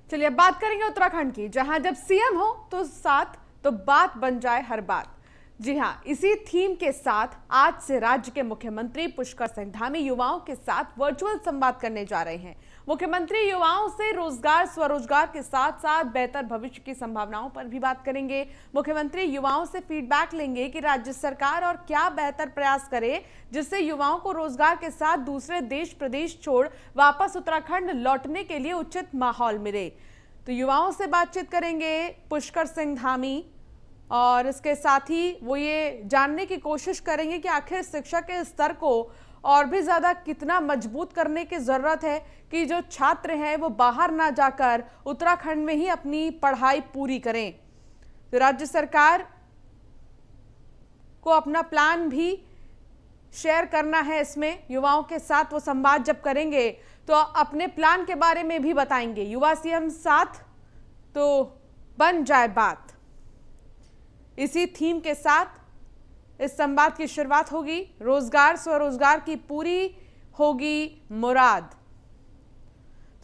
चलिए अब बात करेंगे उत्तराखंड की, जहां जब सीएम हो तो साथ तो बात बन जाए हर बात। जी हां, इसी थीम के साथ आज से राज्य के मुख्यमंत्री पुष्कर सिंह धामी युवाओं के साथ वर्चुअल संवाद करने जा रहे हैं। मुख्यमंत्री युवाओं से रोजगार, स्वरोजगार के साथ साथ बेहतर भविष्य की संभावनाओं पर भी बात करेंगे। मुख्यमंत्री युवाओं से फीडबैक लेंगे कि राज्य सरकार और क्या बेहतर प्रयास करे जिससे युवाओं को रोजगार के साथ दूसरे देश प्रदेश छोड़ वापस उत्तराखंड लौटने के लिए उचित माहौल मिले। तो युवाओं से बातचीत करेंगे पुष्कर सिंह धामी और इसके साथ ही वो ये जानने की कोशिश करेंगे कि आखिर शिक्षा के स्तर को और भी ज्यादा कितना मजबूत करने की जरूरत है कि जो छात्र हैं वो बाहर ना जाकर उत्तराखंड में ही अपनी पढ़ाई पूरी करें। तो राज्य सरकार को अपना प्लान भी शेयर करना है। इसमें युवाओं के साथ वो संवाद जब करेंगे तो अपने प्लान के बारे में भी बताएंगे। युवा सीएम साथ तो बन जाए बात, इसी थीम के साथ इस संवाद की शुरुआत होगी। रोजगार, स्वरोजगार की पूरी होगी मुराद।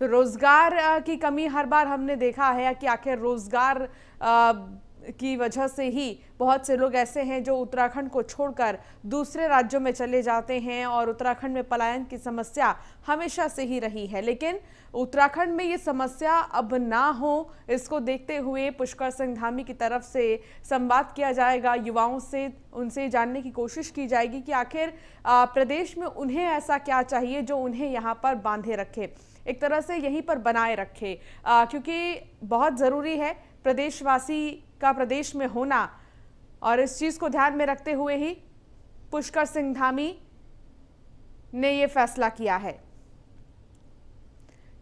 तो रोजगार की कमी हर बार हमने देखा है कि आखिर रोजगार की वजह से ही बहुत से लोग ऐसे हैं जो उत्तराखंड को छोड़कर दूसरे राज्यों में चले जाते हैं और उत्तराखंड में पलायन की समस्या हमेशा से ही रही है। लेकिन उत्तराखंड में ये समस्या अब ना हो, इसको देखते हुए पुष्कर सिंह धामी की तरफ से संवाद किया जाएगा। युवाओं से उनसे जानने की कोशिश की जाएगी कि आखिर प्रदेश में उन्हें ऐसा क्या चाहिए जो उन्हें यहाँ पर बांधे रखे, एक तरह से यहीं पर बनाए रखे, क्योंकि बहुत ज़रूरी है प्रदेशवासी का प्रदेश में होना। और इस चीज़ को ध्यान में रखते हुए ही पुष्कर सिंह धामी ने ये फैसला किया है।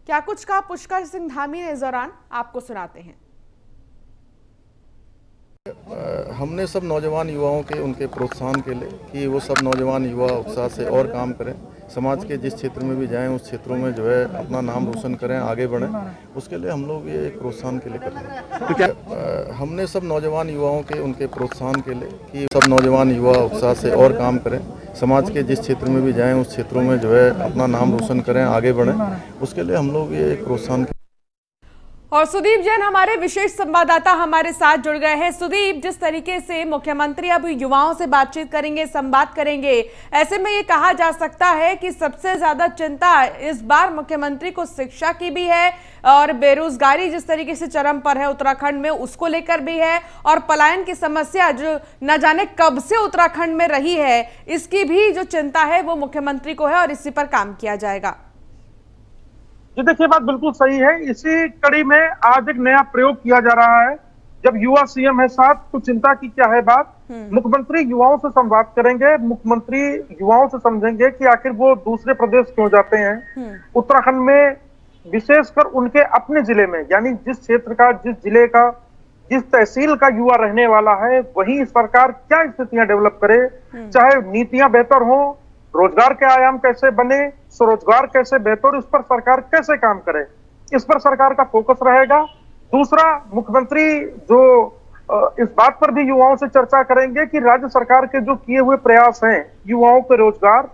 क्या कुछ कहा पुष्कर सिंह धामी ने इस दौरान, आपको सुनाते हैं। हमने सब नौजवान युवाओं के उनके प्रोत्साहन के लिए कि वो सब नौजवान युवा उत्साह से और काम करें, समाज के जिस क्षेत्र में भी जाएं उस क्षेत्रों में जो है अपना नाम रोशन करें, आगे बढ़ें। उसके लिए हम लोग ये एक प्रोत्साहन के लिए कर रहे हैं। तो क्या हमने सब नौजवान युवाओं के उनके प्रोत्साहन के लिए कि सब नौजवान युवा उत्साह से और काम करें, समाज के जिस क्षेत्र में भी जाएं उस क्षेत्रों में जो है अपना नाम रोशन करें, आगे बढ़ें। उसके लिए हम लोग ये एक प्रोत्साहन। और सुदीप जैन हमारे विशेष संवाददाता हमारे साथ जुड़ गए हैं। सुदीप, जिस तरीके से मुख्यमंत्री अब युवाओं से बातचीत करेंगे, संवाद करेंगे, ऐसे में ये कहा जा सकता है कि सबसे ज्यादा चिंता इस बार मुख्यमंत्री को शिक्षा की भी है और बेरोजगारी जिस तरीके से चरम पर है उत्तराखंड में उसको लेकर भी है, और पलायन की समस्या जो न जाने कब से उत्तराखंड में रही है इसकी भी जो चिंता है वो मुख्यमंत्री को है और इसी पर काम किया जाएगा। जी देखिए, बात बिल्कुल सही है। इसी कड़ी में आज एक नया प्रयोग किया जा रहा है। जब युवा सीएम है साथ तो चिंता की क्या है बात। मुख्यमंत्री युवाओं से संवाद करेंगे, मुख्यमंत्री युवाओं से समझेंगे कि आखिर वो दूसरे प्रदेश क्यों जाते हैं। उत्तराखंड में विशेषकर उनके अपने जिले में, यानी जिस क्षेत्र का, जिस जिले का, जिस तहसील का युवा रहने वाला है वहीं सरकार क्या स्थितियां डेवलप करे, चाहे नीतियां बेहतर हो, रोजगार के आयाम कैसे बने, स्वरोजगार कैसे बेहतर, इस पर सरकार कैसे काम करे, इस पर सरकार का फोकस रहेगा। दूसरा, मुख्यमंत्री जो इस बात पर भी युवाओं से चर्चा करेंगे कि राज्य सरकार के जो किए हुए प्रयास हैं युवाओं के रोजगार।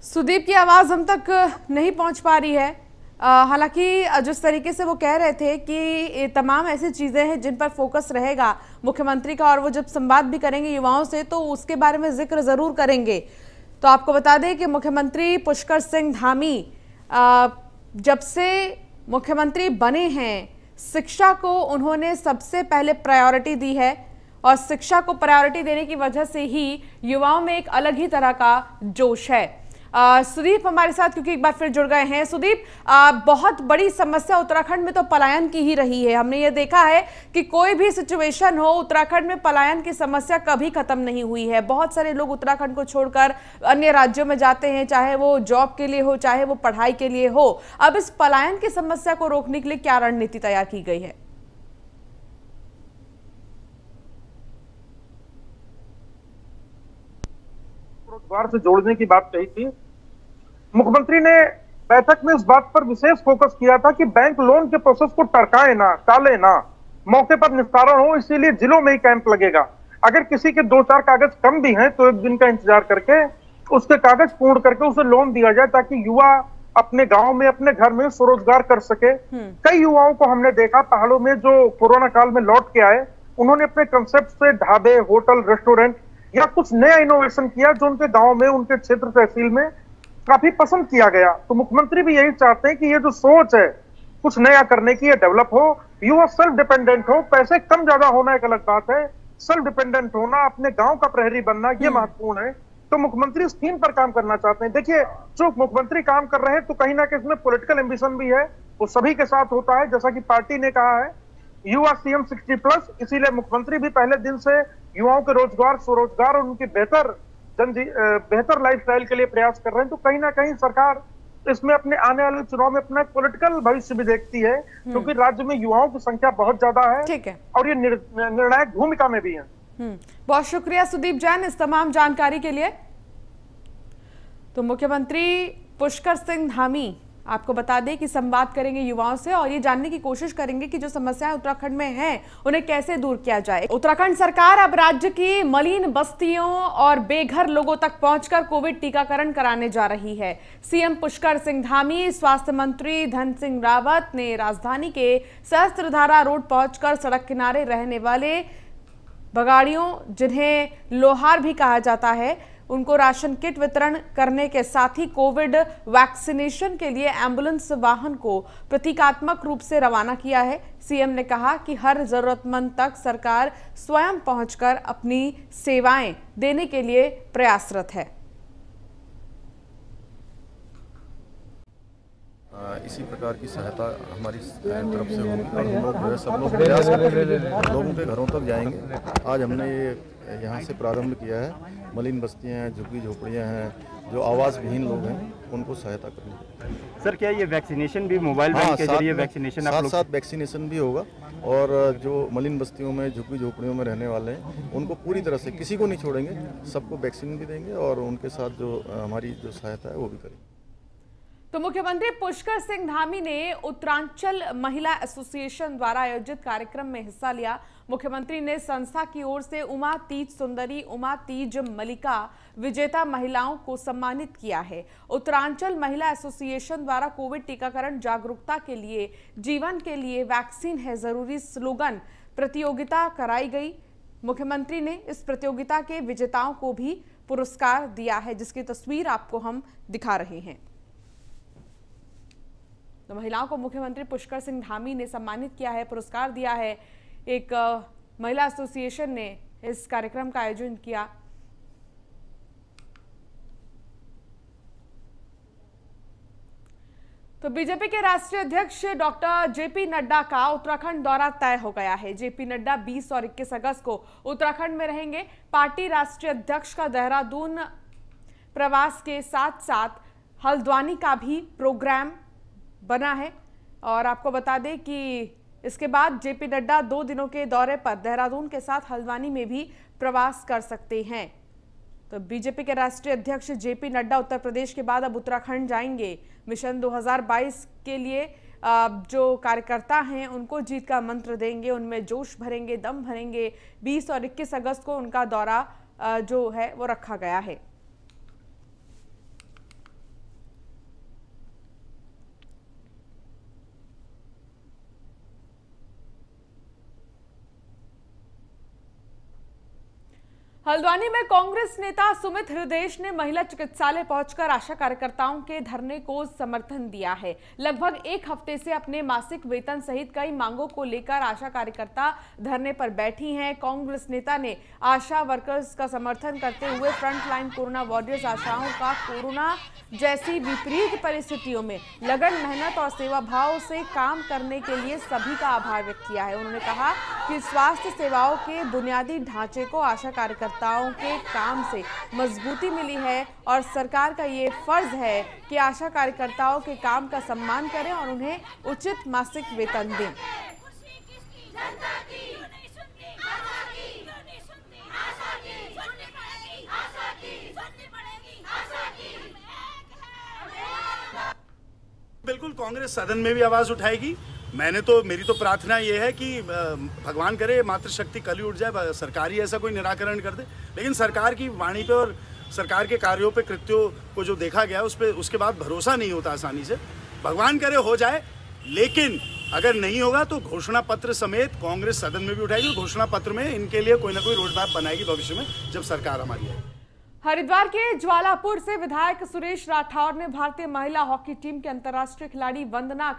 सुदीप की आवाज हम तक नहीं पहुंच पा रही है। हालांकि जिस तरीके से वो कह रहे थे कि तमाम ऐसी चीजें हैं जिन पर फोकस रहेगा मुख्यमंत्री का, और वो जब संवाद भी करेंगे युवाओं से तो उसके बारे में जिक्र जरूर करेंगे। तो आपको बता दें कि मुख्यमंत्री पुष्कर सिंह धामी जब से मुख्यमंत्री बने हैं शिक्षा को उन्होंने सबसे पहले प्रायोरिटी दी है, और शिक्षा को प्रायोरिटी देने की वजह से ही युवाओं में एक अलग ही तरह का जोश है। सुदीप हमारे साथ क्योंकि एक बार फिर जुड़ गए हैं। सुदीप, बहुत बड़ी समस्या उत्तराखंड में तो पलायन की ही रही है। हमने ये देखा है कि कोई भी सिचुएशन हो उत्तराखंड में पलायन की समस्या कभी खत्म नहीं हुई है। बहुत सारे लोग उत्तराखंड को छोड़कर अन्य राज्यों में जाते हैं, चाहे वो जॉब के लिए हो, चाहे वो पढ़ाई के लिए हो। अब इस पलायन की समस्या को रोकने के लिए क्या रणनीति तैयार की गई है? रोजगार से जोड़ने की बात कही थी मुख्यमंत्री ने। बैठक में इस बात पर विशेष फोकस किया था कि बैंक लोन के प्रोसेस को टरकाए ना, टाले ना, मौके पर निस्तारण हो, इसीलिए जिलों में ही कैंप लगेगा। अगर किसी के 2-4 कागज कम भी हैं तो एक दिन का इंतजार करके उसके कागज पूर्ण करके उसे लोन दिया जाए ताकि युवा अपने गांव में, अपने घर में स्वरोजगार कर सके। कई युवाओं को हमने देखा पहाड़ों में जो कोरोना काल में लौट के आए, उन्होंने अपने कंसेप्ट से ढाबे, होटल, रेस्टोरेंट या कुछ नया इनोवेशन किया जो उनके गांव में, उनके क्षेत्र, तहसील में काफी पसंद किया गया। तो मुख्यमंत्री भी यही चाहते हैं कि ये जो सोच है कुछ नया करने की, ये डेवलप हो, युवा सेल्फ डिपेंडेंट हो। पैसे कम ज्यादा होना एक अलग बात है, सेल्फ डिपेंडेंट होना, अपने गांव का प्रहरी बनना, ये महत्वपूर्ण है। तो मुख्यमंत्री इस थीम पर काम करना चाहते हैं। देखिए, जो मुख्यमंत्री काम कर रहे हैं तो कहीं ना कहीं इसमें पॉलिटिकल एम्बिशन भी है, वो सभी के साथ होता है। जैसा कि पार्टी ने कहा है युवा सीएम 60+, इसीलिए मुख्यमंत्री भी पहले दिन से युवाओं के रोजगार, स्वरोजगार और उनकी बेहतर लाइफस्टाइल के लिए प्रयास कर रहे हैं। तो कहीं ना कहीं सरकार इसमें अपने आने वाले चुनाव में अपना पॉलिटिकल भविष्य भी देखती है, क्योंकि राज्य में युवाओं की संख्या बहुत ज्यादा है। ठीक है, और ये निर्णायक भूमिका में भी है। बहुत शुक्रिया सुदीप जैन इस तमाम जानकारी के लिए। तो मुख्यमंत्री पुष्कर सिंह धामी आपको बता दें कि संवाद करेंगे युवाओं से और ये जानने की कोशिश करेंगे कि जो समस्याएं उत्तराखंड में हैं उन्हें कैसे दूर किया जाए। उत्तराखंड सरकार अब राज्य की मलिन बस्तियों और बेघर लोगों तक पहुंचकर कोविड टीकाकरण कराने जा रही है। सीएम पुष्कर सिंह धामी, स्वास्थ्य मंत्री धन सिंह रावत ने राजधानी के सहस्त्रधारा रोड पहुंचकर सड़क किनारे रहने वाले बगाड़ियों, जिन्हें लोहार भी कहा जाता है, उनको राशन किट वितरण करने के साथ ही कोविड वैक्सीनेशन के लिए एम्बुलेंस वाहन को प्रतीकात्मक रूप से रवाना किया है। सीएम ने कहा कि हर जरूरतमंद तक सरकार स्वयं पहुंचकर अपनी सेवाएं देने के लिए प्रयासरत है। इसी प्रकार की सहायता हमारी तरफ से होगी और हम लोग जो है सब लोग प्रयास करेंगे, लोगों के घरों तक जाएंगे। आज हमने ये यहाँ से प्रारंभ किया है। मलिन बस्तियाँ हैं, झुग्गी झोपड़ियाँ हैं, जो आवास विहीन लोग हैं, उनको सहायता करनी। सर, क्या ये वैक्सीनेशन भी मोबाइल वैन के जरिए वैक्सीनेशन आप लोग? साथ वैक्सीनेशन भी होगा और जो मलिन बस्तियों में, झुग्गी झोपड़ियों में रहने वाले हैं, उनको पूरी तरह से किसी को नहीं छोड़ेंगे, सबको वैक्सीन भी देंगे और उनके साथ जो हमारी जो सहायता है वो भी करेंगे। तो मुख्यमंत्री पुष्कर सिंह धामी ने उत्तरांचल महिला एसोसिएशन द्वारा आयोजित कार्यक्रम में हिस्सा लिया। मुख्यमंत्री ने संस्था की ओर से उमा तीज सुंदरी, उमा तीज मलिका विजेता महिलाओं को सम्मानित किया है। उत्तरांचल महिला एसोसिएशन द्वारा कोविड टीकाकरण जागरूकता के लिए जीवन के लिए वैक्सीन है जरूरी स्लोगन प्रतियोगिता कराई गई। मुख्यमंत्री ने इस प्रतियोगिता के विजेताओं को भी पुरस्कार दिया है, जिसकी तस्वीर आपको हम दिखा रहे हैं। तो महिलाओं को मुख्यमंत्री पुष्कर सिंह धामी ने सम्मानित किया है, पुरस्कार दिया है। एक महिला एसोसिएशन ने इस कार्यक्रम का आयोजन किया। तो बीजेपी के राष्ट्रीय अध्यक्ष डॉक्टर जेपी नड्डा का उत्तराखंड दौरा तय हो गया है। जेपी नड्डा 20 और 21 अगस्त को उत्तराखंड में रहेंगे। पार्टी राष्ट्रीय अध्यक्ष का देहरादून प्रवास के साथ साथ हल्द्वानी का भी प्रोग्राम बना है और आपको बता दें कि इसके बाद जेपी नड्डा 2 दिनों के दौरे पर देहरादून के साथ हल्द्वानी में भी प्रवास कर सकते हैं। तो बीजेपी के राष्ट्रीय अध्यक्ष जेपी नड्डा उत्तर प्रदेश के बाद अब उत्तराखंड जाएंगे। मिशन 2022 के लिए जो कार्यकर्ता हैं उनको जीत का मंत्र देंगे, उनमें जोश भरेंगे, दम भरेंगे। 20 और 21 अगस्त को उनका दौरा जो है वो रखा गया है। हल्द्वानी में कांग्रेस नेता सुमित हृदेश ने महिला चिकित्सालय पहुंचकर आशा कार्यकर्ताओं के धरने को समर्थन दिया है। लगभग 1 हफ्ते से अपने मासिक वेतन सहित कई मांगों को लेकर आशा कार्यकर्ता धरने पर बैठी हैं। कांग्रेस नेता ने आशा वर्कर्स का समर्थन करते हुए फ्रंटलाइन कोरोना वॉरियर्स आशाओं का कोरोना जैसी विपरीत परिस्थितियों में लगन, मेहनत और सेवा भाव से काम करने के लिए सभी का आभार व्यक्त किया है। उन्होंने कहा कि स्वास्थ्य सेवाओं के बुनियादी ढांचे को आशा कार्यकर्ताओं के काम से मजबूती मिली है और सरकार का ये फर्ज है कि आशा कार्यकर्ताओं के काम का सम्मान करें और उन्हें उचित मासिक वेतन दें। बिल्कुल कांग्रेस सदन में भी आवाज उठाएगी। मेरी तो प्रार्थना ये है कि भगवान करे मातृशक्ति कल ही उठ जाए, सरकार ही ऐसा कोई निराकरण कर दे। लेकिन सरकार की वाणी पे और सरकार के कार्यों पे, कृत्यों को जो देखा गया उस पे, उसके बाद भरोसा नहीं होता आसानी से। भगवान करे हो जाए, लेकिन अगर नहीं होगा तो घोषणा पत्र समेत कांग्रेस सदन में भी उठाएगी। घोषणा पत्र में इनके लिए कोई ना कोई रोड मैप बनाएगी भविष्य में, जब सरकार हमारी है। हरिद्वार के ज्वालापुर से विधायक सुरेश राठौर ने भारतीय महिला हॉकी टीम के अंतर्राष्ट्रीय खिलाड़ी वंदना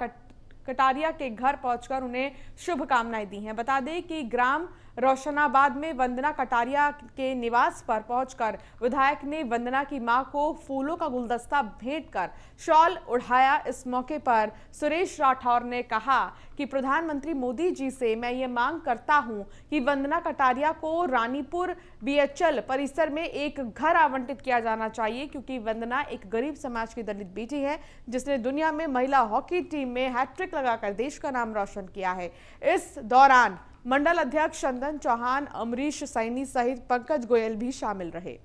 कटारिया के घर पहुंचकर उन्हें शुभकामनाएं दी हैं। बता दें कि ग्राम रोशनाबाद में वंदना कटारिया के निवास पर पहुंचकर विधायक ने वंदना की मां को फूलों का गुलदस्ता भेंट कर शॉल ओढ़ाया। इस मौके पर सुरेश राठौर ने कहा कि प्रधानमंत्री मोदी जी से मैं ये मांग करता हूं कि वंदना कटारिया को रानीपुर बीएचएल परिसर में एक घर आवंटित किया जाना चाहिए, क्योंकि वंदना एक गरीब समाज की दलित बेटी है जिसने दुनिया में महिला हॉकी टीम में हैट्रिक लगाकर देश का नाम रोशन किया है। इस दौरान मंडल अध्यक्ष चंदन चौहान, अमरीश सैनी सहित पंकज गोयल भी शामिल रहे।